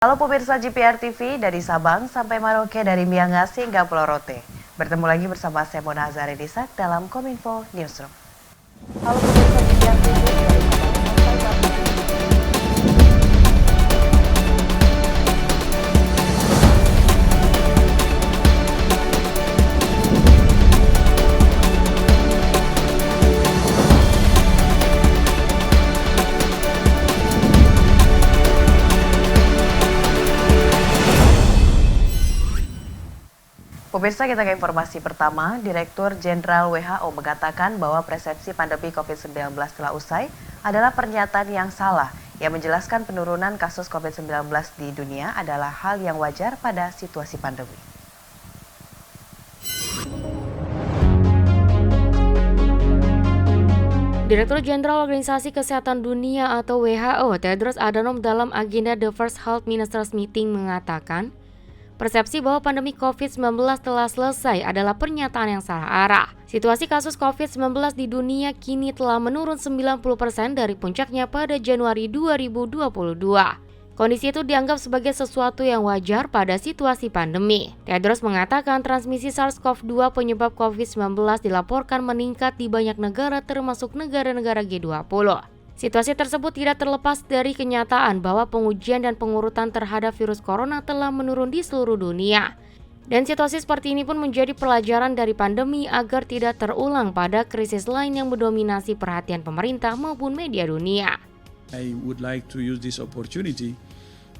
Halo pemirsa GPR TV dari Sabang sampai Merauke, dari Miangas hingga Pulau Rote. Bertemu lagi bersama saya Mona Azari Disak dalam Kominfo Newsroom. Halo pemirsa GPR TV dari Sabang sampai Merauke. Pemirsa, kita ke informasi pertama. Direktur Jenderal WHO mengatakan bahwa persepsi pandemi COVID-19 telah usai adalah pernyataan yang salah. Ia menjelaskan penurunan kasus COVID-19 di dunia adalah hal yang wajar pada situasi pandemi. Direktur Jenderal Organisasi Kesehatan Dunia atau WHO, Tedros Adhanom dalam agenda The First Health Ministers Meeting mengatakan, persepsi bahwa pandemi COVID-19 telah selesai adalah pernyataan yang salah arah. Situasi kasus COVID-19 di dunia kini telah menurun 90% dari puncaknya pada Januari 2022. Kondisi itu dianggap sebagai sesuatu yang wajar pada situasi pandemi. Tedros mengatakan transmisi SARS-CoV-2 penyebab COVID-19 dilaporkan meningkat di banyak negara termasuk negara-negara G20. Situasi tersebut tidak terlepas dari kenyataan bahwa pengujian dan pengurutan terhadap virus corona telah menurun di seluruh dunia. Dan situasi seperti ini pun menjadi pelajaran dari pandemi agar tidak terulang pada krisis lain yang mendominasi perhatian pemerintah maupun media dunia. I would like to use this opportunity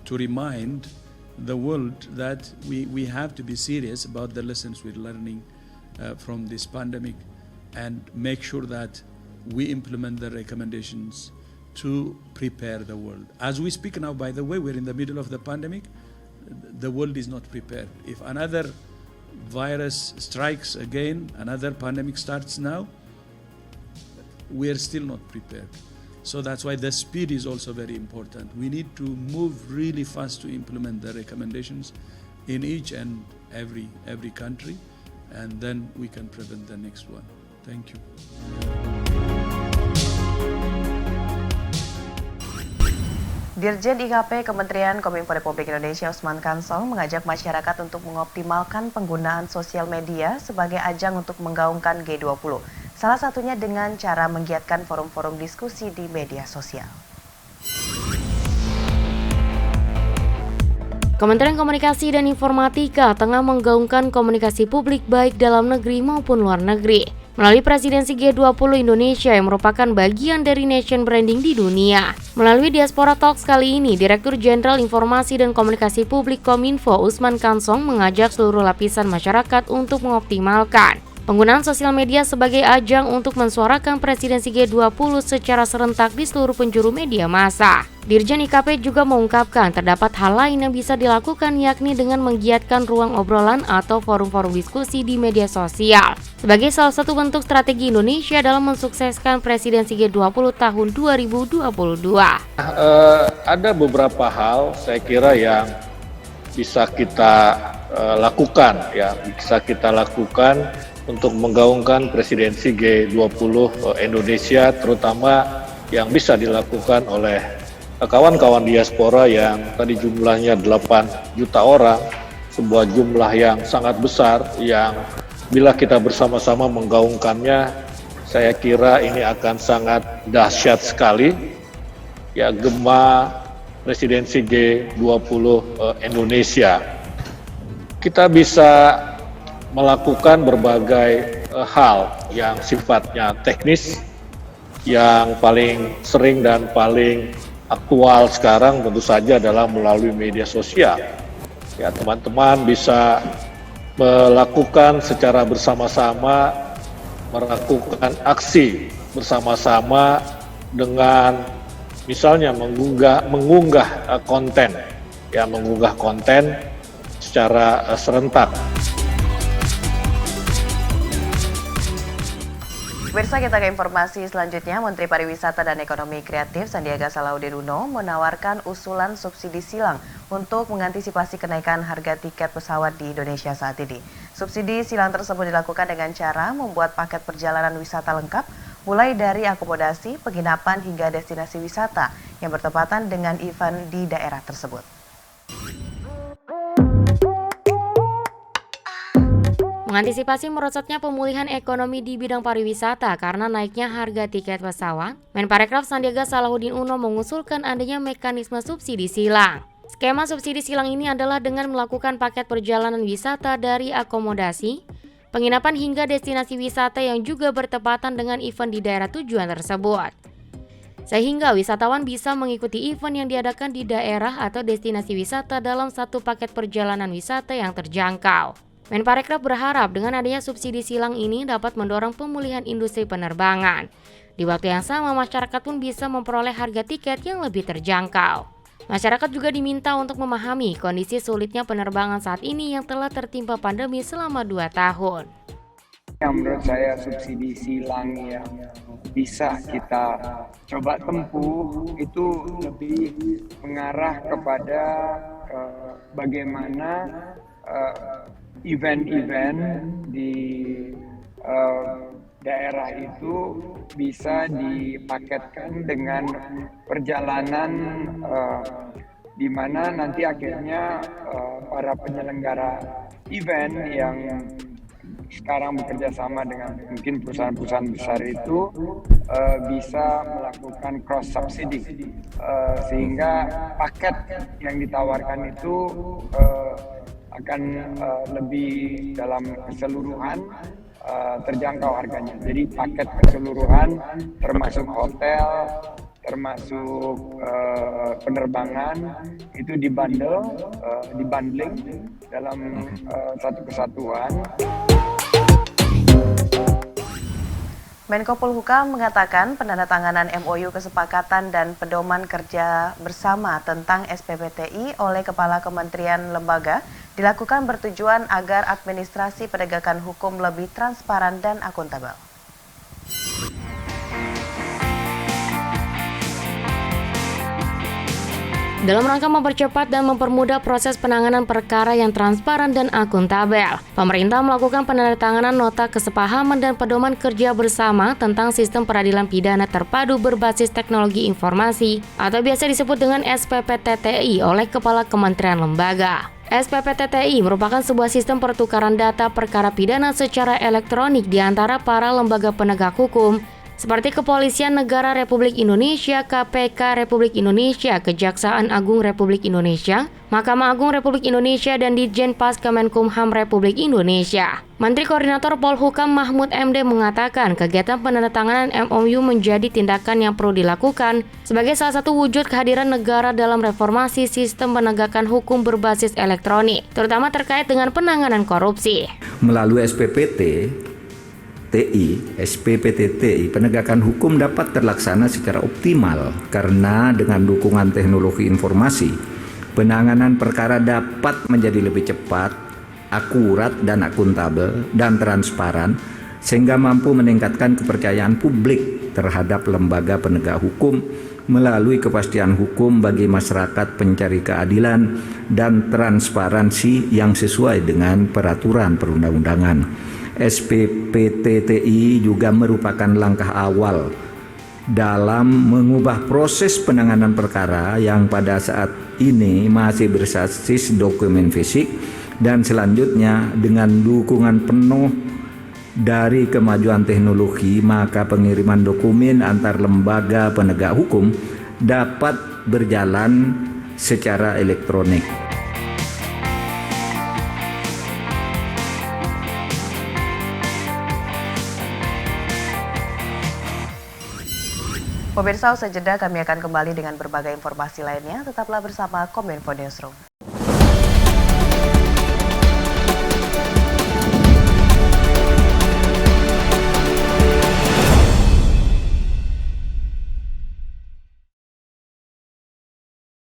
to remind the world that we have to be serious about the lessons we're learning from this pandemic and make sure that we implement the recommendations to prepare the world. As we speak now, by the way, we're in the middle of the pandemic. The world is not prepared. If another virus strikes again, another pandemic starts now, we're still not prepared. So that's why the speed is also very important. We need to move really fast to implement the recommendations in each and every country, and then we can prevent the next one. Thank you. Dirjen IKP Kementerian Kominfo Republik Indonesia Usman Kansong mengajak masyarakat untuk mengoptimalkan penggunaan sosial media sebagai ajang untuk menggaungkan G20. Salah satunya dengan cara menggiatkan forum-forum diskusi di media sosial. Kementerian Komunikasi dan Informatika tengah menggaungkan komunikasi publik baik dalam negeri maupun luar negeri melalui presidensi G20 Indonesia yang merupakan bagian dari nation branding di dunia. Melalui Diaspora Talks kali ini, Direktur Jenderal Informasi dan Komunikasi Publik Kominfo Usman Kansong mengajak seluruh lapisan masyarakat untuk mengoptimalkan penggunaan sosial media sebagai ajang untuk mensuarakan presidensi G20 secara serentak di seluruh penjuru media massa. Dirjen IKP juga mengungkapkan terdapat hal lain yang bisa dilakukan, yakni dengan menggiatkan ruang obrolan atau forum-forum diskusi di media sosial sebagai salah satu bentuk strategi Indonesia dalam mensukseskan presidensi G20 tahun 2022. Ada beberapa hal saya kira yang bisa kita lakukan, untuk menggaungkan presidensi G20 Indonesia, terutama yang bisa dilakukan oleh kawan-kawan diaspora yang tadi jumlahnya 8 juta orang, sebuah jumlah yang sangat besar yang bila kita bersama-sama menggaungkannya, saya kira ini akan sangat dahsyat sekali. Ya, gema presidensi G20 Indonesia. Kita bisa melakukan berbagai hal yang sifatnya teknis, yang paling sering dan paling aktual sekarang tentu saja adalah melalui media sosial. Ya, teman-teman bisa melakukan secara bersama-sama, melakukan aksi bersama-sama dengan misalnya mengunggah konten secara serentak. Pemirsa, kita ke informasi selanjutnya. Menteri Pariwisata dan Ekonomi Kreatif Sandiaga Salahuddin Uno menawarkan usulan subsidi silang untuk mengantisipasi kenaikan harga tiket pesawat di Indonesia saat ini. Subsidi silang tersebut dilakukan dengan cara membuat paket perjalanan wisata lengkap, mulai dari akomodasi, penginapan hingga destinasi wisata yang bertepatan dengan event di daerah tersebut. Mengantisipasi merosotnya pemulihan ekonomi di bidang pariwisata karena naiknya harga tiket pesawat, Menparekraf Sandiaga Salahuddin Uno mengusulkan adanya mekanisme subsidi silang. Skema subsidi silang ini adalah dengan melakukan paket perjalanan wisata dari akomodasi, penginapan hingga destinasi wisata yang juga bertepatan dengan event di daerah tujuan tersebut. Sehingga wisatawan bisa mengikuti event yang diadakan di daerah atau destinasi wisata dalam satu paket perjalanan wisata yang terjangkau. Menparekraf berharap dengan adanya subsidi silang ini dapat mendorong pemulihan industri penerbangan. Di waktu yang sama, masyarakat pun bisa memperoleh harga tiket yang lebih terjangkau. Masyarakat juga diminta untuk memahami kondisi sulitnya penerbangan saat ini yang telah tertimpa pandemi selama 2 tahun. Yang menurut saya subsidi silang yang bisa kita coba tempuh itu lebih mengarah kepada bagaimana event-event di daerah itu bisa dipaketkan dengan perjalanan di mana nanti akhirnya para penyelenggara event yang sekarang bekerja sama dengan mungkin perusahaan-perusahaan besar itu bisa melakukan cross subsidi sehingga paket yang ditawarkan itu akan lebih dalam keseluruhan terjangkau harganya. Jadi paket keseluruhan termasuk hotel, termasuk penerbangan itu dibundling dalam satu kesatuan. Menko Polhukam mengatakan penandatanganan MOU kesepakatan dan pedoman kerja bersama tentang SPPTI oleh Kepala Kementerian Lembaga dilakukan bertujuan agar administrasi penegakan hukum lebih transparan dan akuntabel. Dalam rangka mempercepat dan mempermudah proses penanganan perkara yang transparan dan akuntabel, pemerintah melakukan penandatanganan nota kesepahaman dan pedoman kerja bersama tentang sistem peradilan pidana terpadu berbasis teknologi informasi atau biasa disebut dengan SPPTTI oleh Kepala Kementerian Lembaga. SPPTTI merupakan sebuah sistem pertukaran data perkara pidana secara elektronik di antara para lembaga penegak hukum seperti Kepolisian Negara Republik Indonesia, KPK Republik Indonesia, Kejaksaan Agung Republik Indonesia, Mahkamah Agung Republik Indonesia, dan Ditjen Pas Kemenkumham Republik Indonesia. Menteri Koordinator Polhukam Mahfud MD mengatakan kegiatan penandatanganan MOU menjadi tindakan yang perlu dilakukan sebagai salah satu wujud kehadiran negara dalam reformasi sistem penegakan hukum berbasis elektronik, terutama terkait dengan penanganan korupsi. Melalui SPPTTI, penegakan hukum dapat terlaksana secara optimal karena dengan dukungan teknologi informasi, penanganan perkara dapat menjadi lebih cepat, akurat dan akuntabel dan transparan sehingga mampu meningkatkan kepercayaan publik terhadap lembaga penegak hukum melalui kepastian hukum bagi masyarakat pencari keadilan dan transparansi yang sesuai dengan peraturan perundang-undangan. SPPTTI juga merupakan langkah awal dalam mengubah proses penanganan perkara yang pada saat ini masih berbasis dokumen fisik dan selanjutnya dengan dukungan penuh dari kemajuan teknologi, maka pengiriman dokumen antar lembaga penegak hukum dapat berjalan secara elektronik. Pemirsa, usai jeda kami akan kembali dengan berbagai informasi lainnya. Tetaplah bersama Kominfo Newsroom.